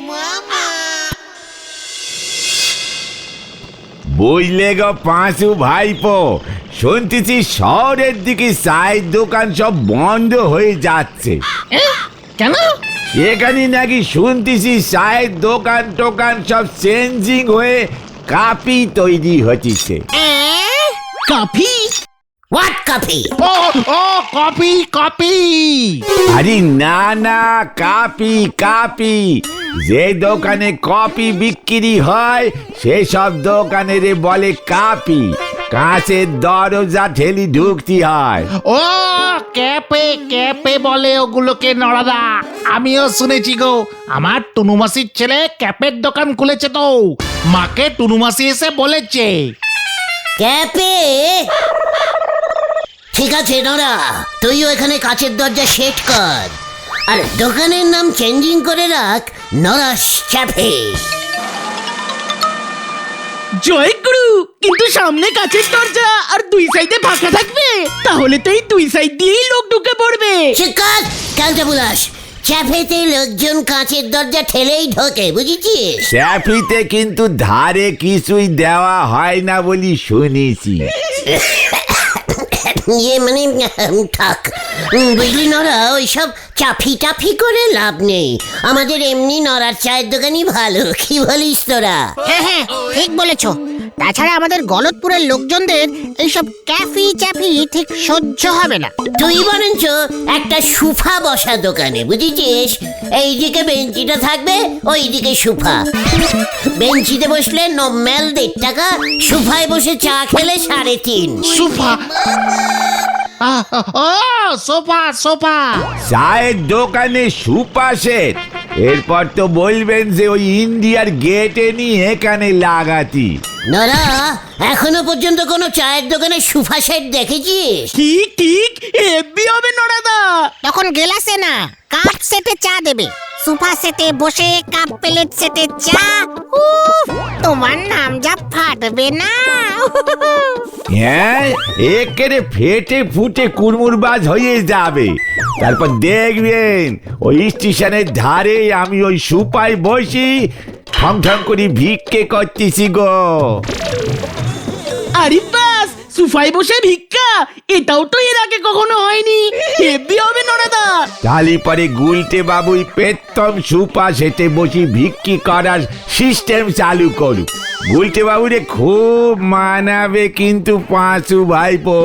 মামা। বুঝলে গো পাঁচু ভাইপো, শুনতেছি শহরের দিকে চায়ের দোকান সব বন্ধ হয়ে যাচ্ছে। কেন? এখানে নাকি শুনতেছি চায়ের দোকান টোকান সব চেঞ্জিং হয়ে কাপি তৈরি হচ্ছে। কফি? What coffee? ও ও কফি কফি। আরে না না, কাপি কাপি। যে দোকানে কফি বিক্রি হয় সেসব দোকানের বলে কাপি। কাঁচের দরজা ঠেলি ঢুকতে হয়। ও ক্যাপে ক্যাপে বলে ওগুলোকে নড়াদা। আমিও শুনেছি গো, আমার টুনুমাসির ছেলে ক্যাপের দোকান খুলেছে তো, মাকে টুনুমাসি এসে বলেছে। ক্যাপে? ঠিক আছে নোরা, তুইও এখানে কাচের দরজা সেট কর, আর দোকানের নাম চেঞ্জিং করে রাখ নরাস ক্যাফে। জয় গুরু, কিন্তু সামনে কাছের দরজা আর দুই সাইডে ফাঁকা থাকবে, তাহলে তো এই দুই সাইড দিয়েই লোক ঢুকে পড়বে। শিকার কালটা বুলাস, ক্যাফেতে লোকজন কাঁচের দরজা ঠেলেই ঢোকে, বুঝেছিস? ক্যাফিতে কিন্তু ধারে কিছুই দেওয়া হয় না বলি শুনেছি। ইয়ে মানে থাক, বুঝলি নরা, ওইসব চাফি টাফি করে লাভ নেই। আমাদের এমনি নরার চায়ের দোকানই ভালো, কি বলিস তোরা? হ্যাঁ হ্যাঁ ঠিক বলেছো। তাছাড়া আমাদের গলতপুরের লোকজনদের এইসব ক্যাফি চ্যাফি ঠিক সহ্য হবে না। তুই বরঞ্চ একটা সুফা বসা দোকানে, বুঝেছিস? এইদিকে বেঞ্চিটা থাকবে, ওইদিকে সুফা। বেঞ্চিতে বসলে নর্মাল 1.5 টাকা, সুফায় বসে চা খেলে 3.5। সোফা? ও সোফা সোফা। চায়ের দোকানে সুপা সেট, এরপর তো বলবেন যে ওই ইন্ডিয়ার গেটে নিয়ে এখানে লাগাতি। নরা, এখনো পর্যন্ত কোনো চায়ের দোকানে সুফা সেট দেখেছিস? ঠিক ঠিক, হেব্বি হবে নড়াদা। তখন গেলাসে না, কাপ সেটে চা দেবে, সোফা সেটে বসে কাপ প্লেট সেটে চা। উফ, তোমার নাম যা ফাটবে না। হ্যাঁ, একেরে ফেটে ফুটে কুড়মুড়বাজ হয়ে যাবে। তারপর দেখবেন ওই স্টেশনের ধারে আমি ওই সুপায় বসি ঠং ঠং করে ভিক্ষে করতেছি গো। আরে বাস, সুফাই বসে ভিক্ষা, এটাও তো এর আগে কখনো হয়নি। হেব্বি হবে নড়াদা। তালি পরে গুলটে বাবুই পেতম সুপা সেটে বসি ভিক্ষি করার সিস্টেম চালু করুক। গুলটে বাবুরে খুব মানাবে কিন্তু পাঁচু ভাইপো।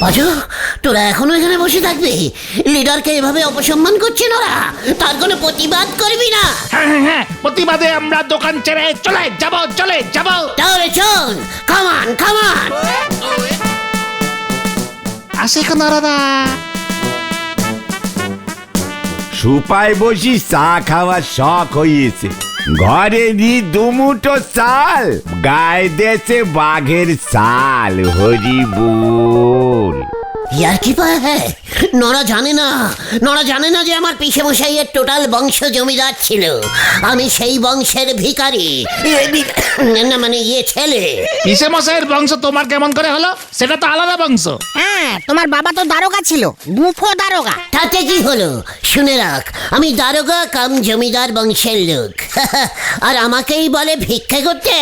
পাঁচু, তোরা এখনো এখানে বসে থাকবি? লিডারকে এভাবে অপসম্মান করছে নরা, তার কোনো প্রতিবাদ করবি না? হ্যাঁ হ্যাঁ হ্যাঁ, প্রতিবাদে আমরা দোকান ছেড়ে চলে যাব, চলে যাব। তাহলে চল, কামান কামান। আসে কেন দাদা? সুপায় বসি চা খাওয়ার শখ হয়েছে। ঘরে নি দুমুটো চাল, গায়ে দেছে বাঘের চাল। হরি বল। ইয়ার কি পায়? হ্যাঁ, নরা জানে না, নরা জানে না যে আমার পিসে মশাইয়ের টোটাল বংশ জমিদার ছিল। আমি সেই বংশের ভিখারি, না মানে ছেলে। পিসে মশাইয়ের বংশ তোমার কেমন করে হলো? সেটা তো আলাদা বংশ। হ্যাঁ, তোমার বাবা তো দারোগা ছিল, বুফো দারোগা। তাতে কি হলো? শুনে রাখ, আমি দারোগা কাম জমিদার বংশের লোক। আর আমাকেই বলে ভিক্ষা করতে।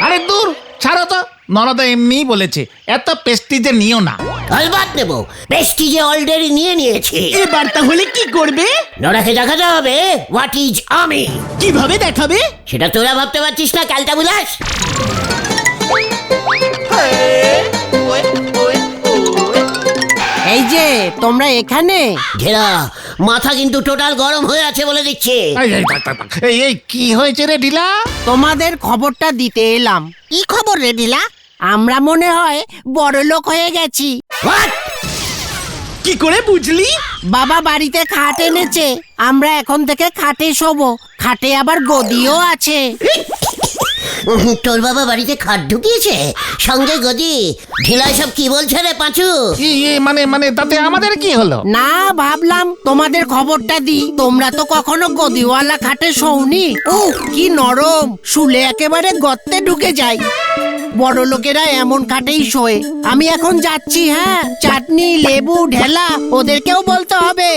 আরে দূর, ছাড়ো তো। নরদা এমনিই বলেছে, এত পেস্টিজে নিও না। অলবাদ নেব, প্রেস্টিজে অলরেডি নিয়েছি। এবার তাহলে কি করবে? নরাকে দেখাতে হবে হোয়াট ইজ আমি। কিভাবে দেখাবে? সেটা তোরা ভাবতে পারছিস না ক্যালটা বুলাস? এই যে তোমরা এখানে। ঘেরা মাথা কিন্তু টোটাল গরম হয়ে আছে বলে দিচ্ছে। এই কি হয়েছে রে ঢিলা? তোমাদের খবরটা দিতে এলাম। কি খবর রে ঢিলা? আমরা মনে হয় বড়লোক হয়ে গেছি। What? কি করে বুঝলি? বাবা বাড়িতে খাট এনেছে, আমরা এখন থেকে খাটে শোবো। খাটে আবার গদিও আছে। তোর বাবা বাড়িতে খাট ঢুকিয়েছে, সঙ্গে গদি? ঢিলা সব কি বলছে রে পাঁচু? মানে তাতে আমাদের কি হলো? না, ভাবলাম তোমাদের খবরটা দি। তোমরা তো কখনো গদিওয়ালা খাটে শোওনি। কি নরম, শুলে একেবারে গর্তে ঢুকে যায়। বড় লোকেরা এমন কাটেই শোয়। আমি এখন যাচ্ছি, হ্যাঁ, চাটনি লেবু ঢেলা ওদেরকেও বলতে হবে।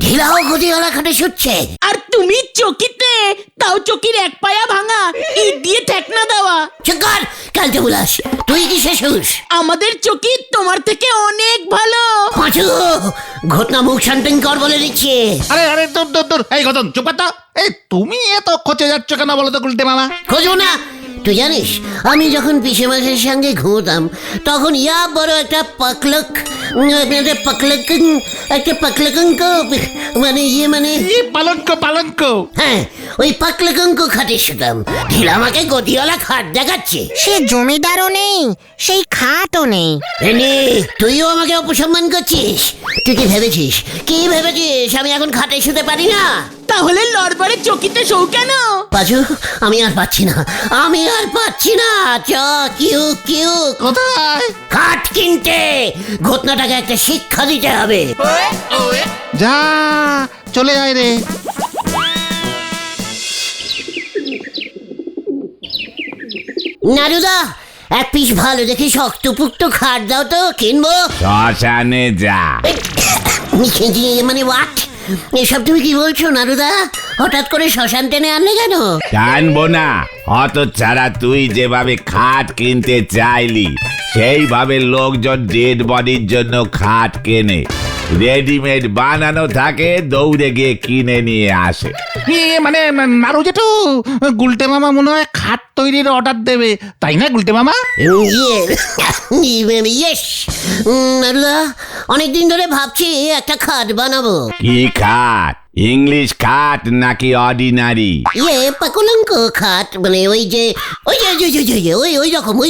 ঢিলাও গদিওয়ালা খাটে শুচ্ছে। আর তুমি চকিতে, তাও চকির এক পায়া ভাঙা, ইট দিয়ে ঠেকনা দেওয়া। চুকার কালতে বুলাস, তুই কি শেষুস? আমাদের চকি তোমার থেকে অনেক ভালো। পাঁচু ঘটনা মুখ শান্তিং কর বলে দিচ্ছে। আরে আরে তোর তোর তোর এই গতন চুপ কর তো। এই তুমি এত খচে যাচ্ছ কেন বলো তো গুলটে মামা? খোঁজো না। তুই জানিস আমি যখন পিসে মাসের সঙ্গে ঘুমতাম তখন ইয়া বড় একটা পাকলক মানে মানে পালঙ্ক পালঙ্ক। হ্যাঁ ওই পাকলকঙ্ক খাটে শুতাম। ঢিলা আমাকে গদিওয়ালা খাট দেখাচ্ছে। সে জমিদারও নেই, সেই খাটও নেই। এনে তুইও আমাকে অপসম্মান করছিস। তুই কি ভেবেছিস আমি এখন খাটে শুতে পারি না? তাহলে লড়বারে চকিতে শো কেন? পাঁচু আমি আর পাচ্ছি না। চ কিউ কিউ কোথায়? খাট কিনতে। ঘটনাটাকে একটা শিক্ষা দিতে হবে। যা চলে আয় রে। নারুদা এক পিস ভালো দেখে শক্তপুক্ত খাট দাও তো, কিনবো। শ্মশানে যা। মানে হোয়াট? এসব তুমি কি বলছো নারুদা? হঠাৎ করে শ্মশান টেনে আনলে কেন? জানবো না, অত ছাড়া তুই যেভাবে খাট কিনতে চাইলি সেইভাবে লোকজন ডেড বডির জন্য খাট কেনে। রেডিমেড বানানো থাকে, দৌড়ে গিয়ে কিনে নিয়ে আসে। মানে নাড়ু জেঠু, গুলটে মামা মনে হয় খাট তৈরির অর্ডার দেবে, তাই না গুলটে মামা? ইয়েস নারুদা, অনেকদিন ধরে ভাবছি একটা খাট বানাবো। কি খাট? ইংলিশ খাট নাকি অর্ডিনারি? পাকুলঙ্ক খাট, মানে ওই যে ওই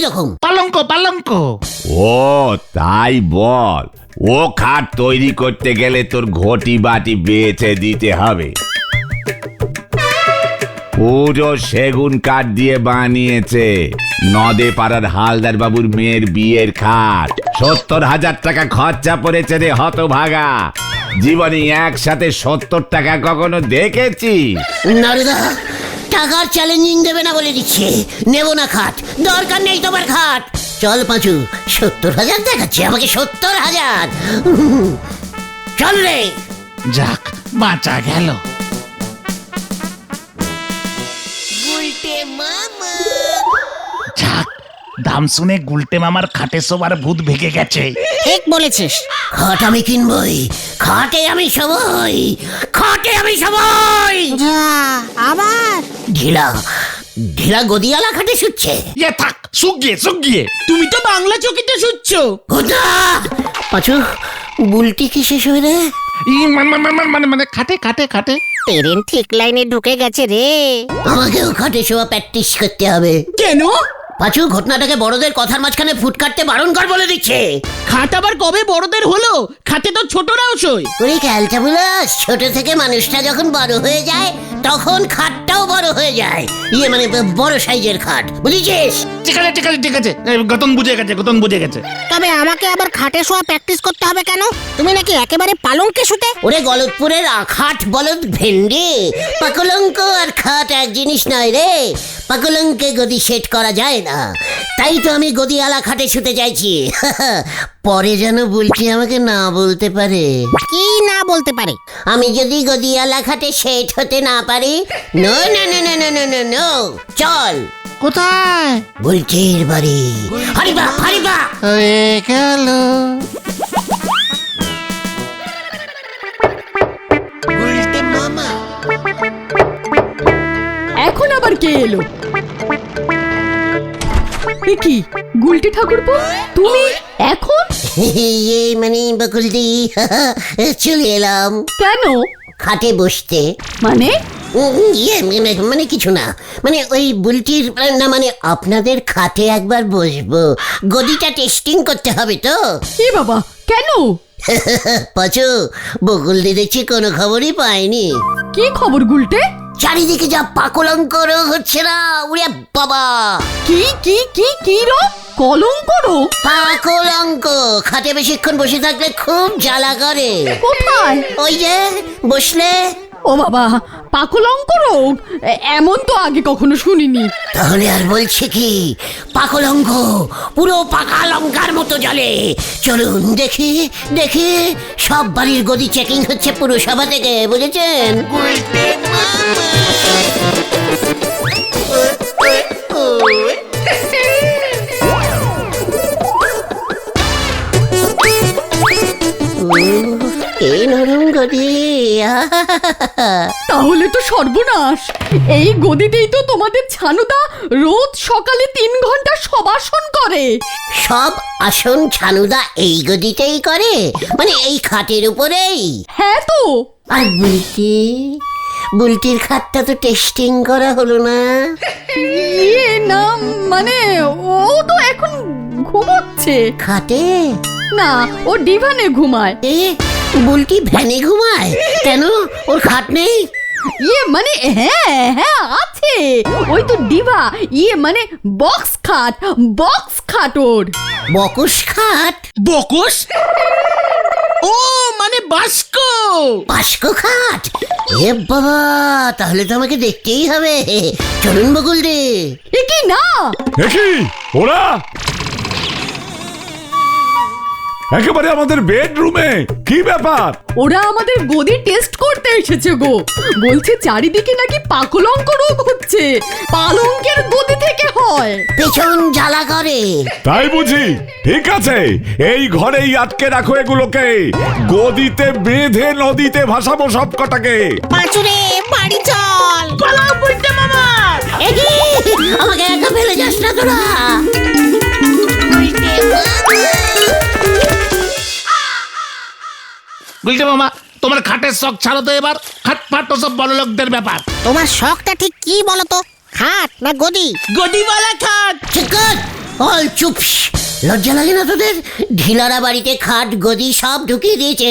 রকম। পালঙ্ক পালঙ্ক। ও তাই বল। ও খাট তৈরি করতে গেলে তোর ঘটি বাটি বেচে দিতে হবে। পুরো সেগুন কাঠ দিয়ে বানিয়েছে। নদে পাড়ার হালদার বাবুর মেয়ের বিয়ের খাট। 70,000 টাকা খরচা পড়েছে রে হতভাগা। জীবনে একসাথে 70 টাকা কখনো দেখেছিস? নারুদা টাকার চ্যালেঞ্জিং দেবে না বলে দিচ্ছে। নেব না খাট, দরকার নেই তোমার খাট। চল পাঁচু, 70,000 দেখাচ্ছে আমাকে, 70,000। চল রে। যাক বাঁচা গেল। যাক, দাম শুনে গুলটে মামার খাটে সবার ভূত ভেগে গেছে। ঠিক বলেছিস। খাট আমি কিনবই, খাটে আমি সবই। যা আবার ঢিলা গদিয়ালা খাটে শুচ্ছে। ইয়ে থাক, শুকিয়ে। তুমি তো বাংলা চকিতে শুচ্ছ। ঘোটা পাঁচু, বুলটি কি শেষ হয়ে রে? মানে খাটে। ট্রেন ঠিক লাইনে ঢুকে গেছে রে। আমাকেও খাটে শোয়া প্র্যাকটিস করতে হবে। কেন? পাঁচু ঘটনাটাকে বড়দের কথার মাঝখানে ফুট কাটতে বারণ কর বলে দিচ্ছে। খাট আবার কবে বড়দের হলো? খাটে তো ছোটরাও শোয়। ওরে ক্যালটা বুলাস, ছোট থেকে মানুষটা যখন বড় হয়ে যায় তখন খাটটাও বড় হয়ে যায়। মানে বড় সাইজের খাট, বুঝেছিস? ঠিক আছে। গতন বুঝে গেছে। তবে আমাকে আবার খাটে শোয়া প্র্যাকটিস করতে হবে কেন? তুমি নাকি একেবারে পালঙ্কে শুতে? ওরে গলতপুরের খাট বলদ ভেন্ডি, পাকলঙ্ক আর খাট এক জিনিস নয় রে। পাকলঙ্কে গদি সেট করা যায় না, তাই তো আমি গদিওয়ালা খাটে শুতে চাইছি। পরে যেন বলছি আমাকে না বলতে পারে। কি না বলতে পারে? আমি যদি গদিওয়ালা খাটে সেট হতে না পারি, নো। চল। কোথায়? বুলটির বাড়ি। হরিবা হয়ে গেল। এখন আবার কে এলো? এ কি গুলটি ঠাকুরপো, তুমি এখন? মানে বকুলদি, চলে এলাম। কেন? খাটে বসতে। মানে মানে কিছু না, মানে ওই বুলটির না, মানে আপনাদের খাটে একবার বসবো। গদিটা টেস্টিং করতে হবে তো। এ বাবা, কেন? পাচু, বকুলদি দেখছি কোনো খবরই পায়নি। কি খবর গুলটে? চারিদিকে যা পাকলঙ্ক রোগ হচ্ছে না, উড়ে বাবা। কি রো? কলঙ্ক রোগ? পাকলঙ্ক। খাটে বেশিক্ষণ বসে থাকলে খুব জ্বালা করে। কোথায়? ওই যে বসলে। ও বাবা, পাকলঙ্ক রোগ? এমন তো আগে কখনো শুনিনি। তাহলে আর বলছে কি, পাকলঙ্ক পুরো পাকা লঙ্কার মতো জলে। চলুন দেখি দেখি, সব বাড়ির গদি চেকিং হচ্ছে পুরসভা থেকে, বুঝেছেন? এই নরম গদি, তাহলে তো সর্বনাশ। এই গদিতেই তো তোমাদের ছানুদা রোজ সকালে 3 ঘন্টা সবাসন করে। সব আসন ছানুদা এই গদিতেই করে, মানে এই খাটের উপরেই। হ্যাঁ তো। আর বুলটি, বুলটির খাটটা তো টেস্টিং করা হলো না। ইয়ে না, মানে ও তো এখন ঘুমোচ্ছে। খাটে না, ও ডিভানে ঘুমায়। এ, বুলটি ভ্যানে ঘুমায় কেন? ওর খাট নেই? ইয়ে মানে হ্যাঁ হ্যাঁ আছে, ওই তো ডিভা, ইয়ে মানে বক্স খাট, বক্স খাট ওর। বকুশ খাট? বকস? ও মানে বাস্ক। বাস্ক খাট? এ বাবা, তাহলে তো আমাকে দেখতেই হবে। চলুন বকুল দে। এ কি না, দেখি ওরা একেবারে আমাদের বেডরুমে, কি ব্যাপার? ওরা আমাদের গদি টেস্ট করতে এসেছে গো। বলছে চারিদিকে নাকি পাকলঙ্ক রোগ হচ্ছে, পালঙ্কের গদি থেকে হয়। পেছন জ্বালা করে। তাই বুঝি? ঠিক আছে, এই ঘরেই আটকে রাখো এগুলোকে, গদিতে বেঁধে নদীতে ভাসাবো সব কটাকে। পাঁচুরে বাড়ি চল। পালাও বলতে মামা। এগি, আমাকে একা ফেলে যাস না তোরা। গুলটে মামা, তোমার খাটের শখ ছাড়ো তো এবার। খাট ফাট তো সব বড় লোকদের ব্যাপার। তোমার শখটা ঠিক কি বলো তো? খাট না গদি? গদিওয়ালা খাট। ঠিক কর, অল চুপ। লজ্জা লাগে না তোদের? ঢিলারা বাড়িতে খাট গদি সব ঢুকিয়ে দিয়েছে,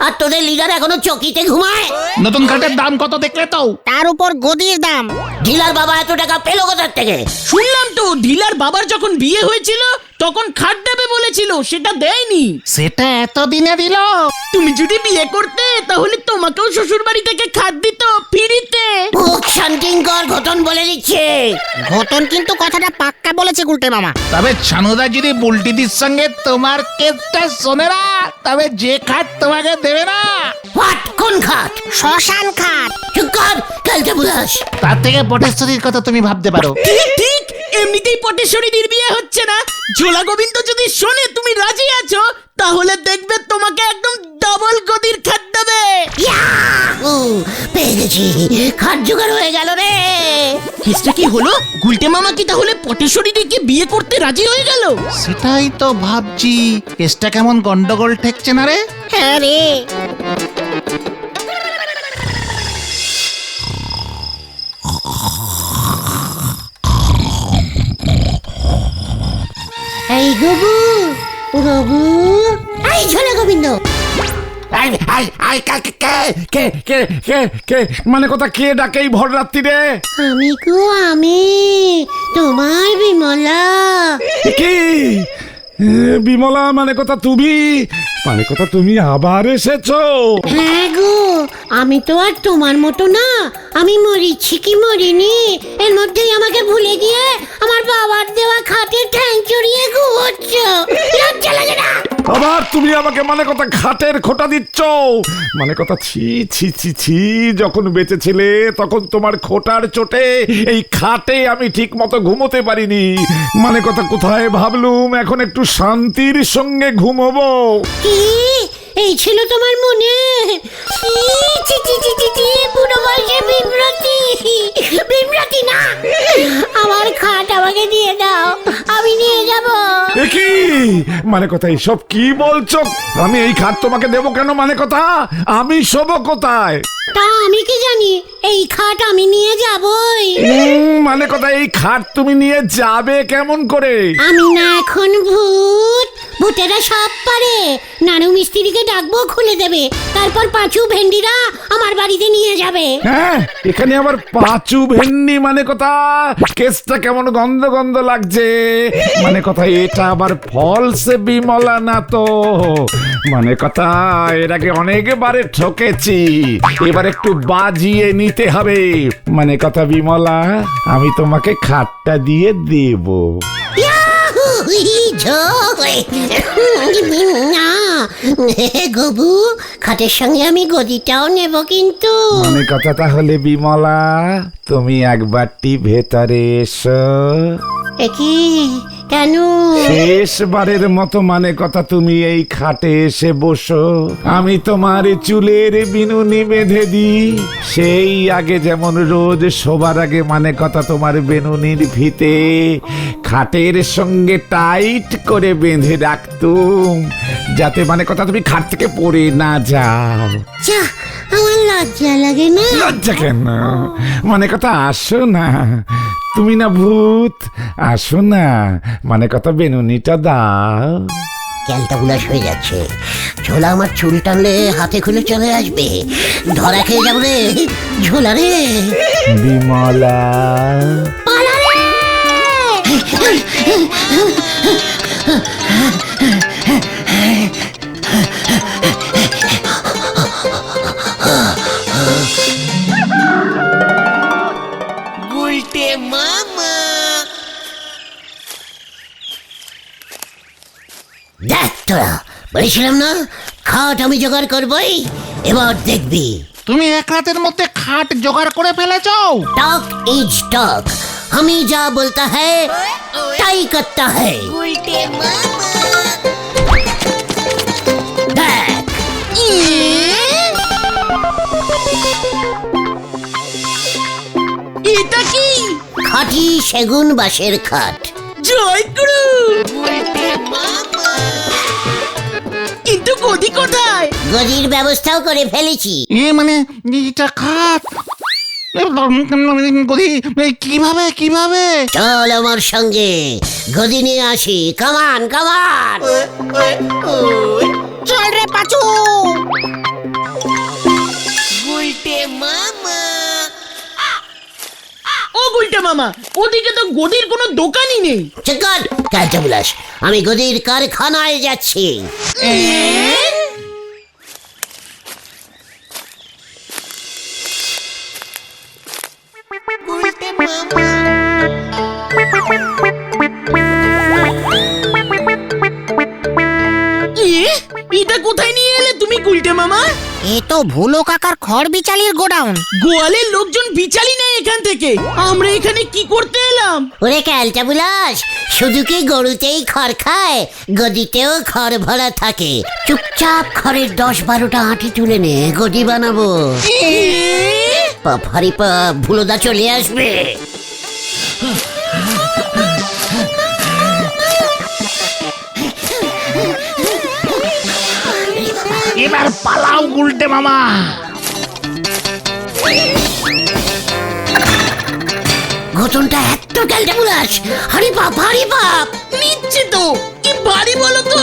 আর তোদের লিডার এখনো চকিতে ঘুমায়। নতুন খাটের দাম কত দেখলে তো? তার উপর গদির দাম। ঢিলার বাবা এত টাকা পেলো কোথার থেকে? শুনলাম তো ঢিলার বাবার যখন বিয়ে হয়েছিল তখন খাট দেবে বলেছিল, সেটা দেয়নি। সেটা এতদিনে দিল। তুমি যদি বিয়ে করতে তাহলে তোমাকেও শ্বশুর বাড়ি থেকে খাট দিত ফ্রিতে। মুখ শান্তিং কর, ঘটন বলে দিচ্ছে। ঘটন কিন্তু কথাটা পাক্কা বলেছে গুলটে মামা। তবে ছানুদা যদি বুলটিদির সঙ্গে তোমার কেসটা শোনে না, তবে যে খাট তোমাকে দেবে না। হোয়াট? কোন খাট? শ্মশান খাট। চুপ কর, কালকে বুঝাস। তার থেকে পটেশ্বরীর কথা তুমি ভাবতে পারো। ঠিক ঠিক, এমনিতেই পটেশ্বরীর বিয়ে হচ্ছে না, ঝোলা গোবিন্দ যদি শোনে তুমি রাজি আছো তাহলে দেখবে তোমাকে একদম ডাবল গদির খাট দেবে। ইয়াহু! পেয়ে গেছি, খাট জোগাড় হয়ে গেল রে। কেসটা কি হলো? গুলটে মামা কি তাহলে পটেশ্বরীকে বিয়ে করতে রাজি হয়ে গেল? সেটাই তো ভাবছি, কেসটা কেমন গন্ডগোল ঠেকছে না রে। হ্যাঁ রে। এই গবু, গবু, এই ঝোলা গোবিন্দ। মানে কথা কে ডাকে এই ভর রাত্রি রে? আমি গো আমি, তোমার বিমলা। কি বিমলা? মানে কথা তুমি, মানে কথা তুমি আবার এসেছো? হ্যাঁ গো, আমি তো আর তোমার মতো না। আমি মরিছি কি মরিনি, এর মধ্যেই আমাকে ভুলে গিয়ে আমার বাবার দেওয়া খাটে ঠ্যাং চড়িয়ে ঘুমোচ্ছ। লজ্জা লাগে না? আবার তুমি আমাকে মানে কথা খাটের খোটা দিচ্ছ? মানে কথা ছি ছি ছি ছি, যখন বেঁচে ছিলে তখন তোমার খোটার চোটে এই খাটে আমি ঠিক মতো ঘুমোতে পারিনি। মানে কথা কোথায় ভাবলুম এখন একটু শান্তির সঙ্গে ঘুমোবো। কি এই ছিল তোমার মনে? ছি ছি ছি ছি ছি ছি, পুরো বয়সে বিভ্রাতি। বিভ্রাতি না, আমার খাট আমাকে দিয়ে দাও, আমি নিয়ে যাব। এ কি মানে কথা এইসব কি বলছো? আমি এই খাট তোমাকে দেবো কেন? মানে কথা আমি শোবো কোথায়? তা আমি কি জানি, এই খাট আমি নিয়ে যাবই। মানে কথা এই খাট তুমি নিয়ে যাবে কেমন করে? আমি না এখন ভূত, ভূতেরা সব পারে। নানু মিস্ত্রিকে ডাকবো, খুলে দেবে, তারপর পাঁচু ভেন্ডিরা আমার বাড়িতে নিয়ে যাবে। হ্যাঁ, এখানে আবার পাঁচু ভেন্ডি? মানে কথা কেসটা কেমন গন্ধ গন্ধ লাগছে। মানে কথা এটা আবার ফলস বিমলা না তো? মানে কথা এর আগে অনেকবারে ঠকেছি, এবার এবার একটু বাজিয়ে নিতে হবে। মানে কথা বিমলা, আমি তোমাকে খাটটা দিয়ে দেব। ইয়াহু, জয়। না, গবু, খাটের সঙ্গে আমি গদিটাও নেব কিন্তু। মানে কথা তাহলে বিমলা, তুমি একবারটি ভেতরে এসো। কি কেন? শেষবারের মতো মানে কথা তুমি এই খাটে এসে বসো। আমি তোমার চুলের বিনুনি বেঁধে দিই, সেই আগে যেমন রোজ শোবার আগে মানে কথা তোমার বেনুনির ফিতে খাটের সঙ্গে টাইট করে বেঁধে রাখতুম, যাতে মানে কথা তুমি খাট থেকে পড়ে না যাও। যা, আমার লজ্জা লাগে না। লজ্জা কেন? মানে কথা আসো না, তুমি না ভূত, আসো না, মানে কথা বেনুনিটা দাও। ক্যালটা বুলাস হয়ে যাচ্ছে। ঝোলা আমার চুল টানলে হাতে খুলে চলে আসবে। ধরা খেয়ে যাবো রে ঝোলা রে। বিমলা, পালা রে! দেখ তোরা, বলেছিলাম না খাট আমি জোগাড় করবই। এবার দেখবি। তুমি এক রাতের মধ্যে খাট জোগাড় করে ফেলেছ? टॉक इज टॉक, हमें जा बोलता है टाई करता है। देख, এটা কি? খাঁটি সেগুন বাঁশের খাট। জয় গুরু। কিন্তু গদি কোথায়? গদির ব্যবস্থাও করে ফেলেছি। মানে এটা খাট গদি, কিভাবে কিভাবে? চল আমার সঙ্গে, গদি নিয়ে আসি। কামান কামান। চল রে পাচু। ও গুলটে মামা, ওদিকে তো গদির কোনো দোকানই নেই। চকর কালটা বুলাস, আমি গদির কারখানায় যাচ্ছি। এটা কোথায় নিয়ে এলে তুমি গুলটে মামা? এ তো ভুলো কাকার খড় বিচালির গোডাউন। গোয়ালের লোকজন বিচালি নেয় এখান থেকে। আমরা এখানে কি করতে এলাম? ওরে ক্যালটা বুলাস, শুধু কি গরুতেই খড় খায়, গদিতেও খড় ভরা থাকে। চুপচাপ খড়ের 10-12টা আঁটি তুলে নে, গদি বানাবো। পাপ হারি পাপ, ভুলোদা চলে আসবে। এবার পালাও গুলটে মামা। ঘটনটা এত ক্যালটা বুলাস, হারি পাপ হারি পাপ। নিচ্ছে তো, কি ভারী বলো তো।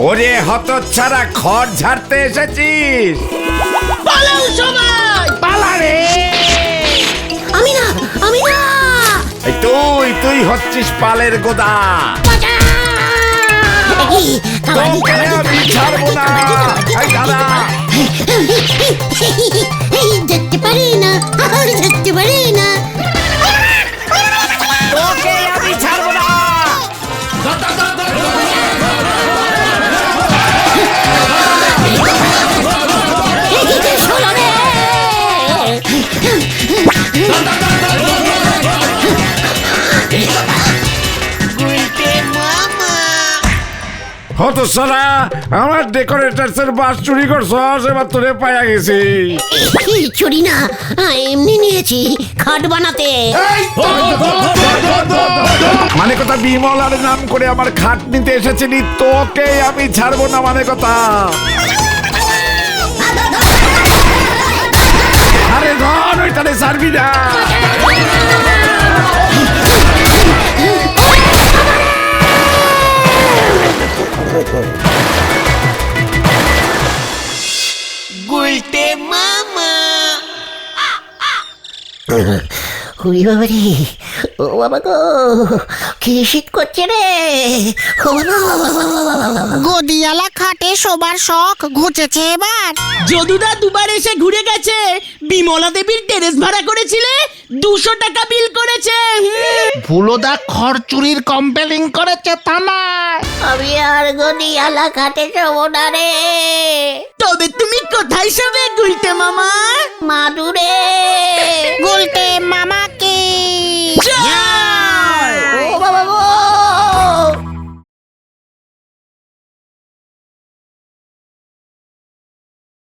ওরে হতচ্ছাড়া, খড় ঝাড়তে এসেছিস? পালাও সবাই। পালা রে! আমি না, আমি না। এই তুই হচ্ছিস পালের গোদা। এই, কাবাডি, তোকে কাবাডি, আমি কাবাডি, ছাড়বো না। কাবাডি, এই দাঁড়া। এই দেখতে পারি না, দেখতে পারি না। তোকে আমি ছাড়বো না। শোনো রে! হতচ্ছাড়া, আমার ডেকোরেটার্সের বাস চুরি করছস, এবার তোরে পায়া গেছি। চুরি না, এমনি নিয়েছি খাট বানাতে। মানে কথা বিমলার নাম করে আমার খাট নিতে এসেছিলি, তোকে আমি ছাড়বো না। মানে কথা, আরে ধর ওইটারে ছাড়বি না। হুই বাবা রে, ও বাবা গো, কি শীত করছে রে। গদিয়ালা খাটে শোবার শখ ঘুচেছে এবার। যদুদা দুবার এসে ঘুরে গেছে। বিমলা দেবীর টেরেস ভাড়া করেছিলে, 200 টাকা বিল করেছে। ভুলোদা খরচুরির কম্পেলিং করেছে তা নয়। আমি আর গদিয়ালা খাটে শোবো না রে। তবে তুমি কোথায় শোবে গুলটে মামা?